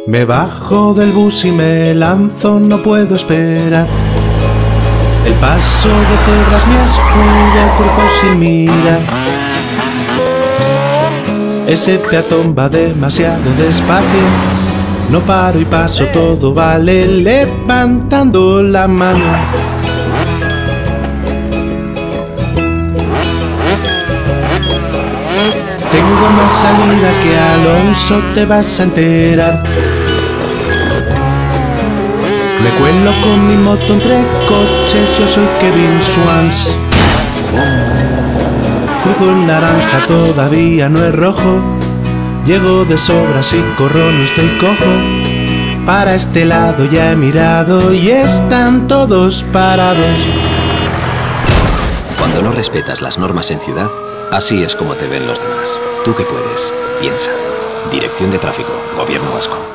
Me bajo del bus y me lanzo, no puedo esperar. El paso de cebras mi escudo cruzo sin mirar. Ese peatón va demasiado despacio. No paro y paso, todo vale levantando la mano. Tengo más salida que Alonso, te vas a enterar. Me cuelo con mi moto entre coches, yo soy Kevin Swans. Cruzo el naranja, todavía no es rojo. Llego de sobras y corro, no estoy cojo. Para este lado ya he mirado y están todos parados. Cuando no respetas las normas en ciudad, así es como te ven los demás. ¿Tú qué puedes? Piensa. Dirección de Tráfico, Gobierno Vasco.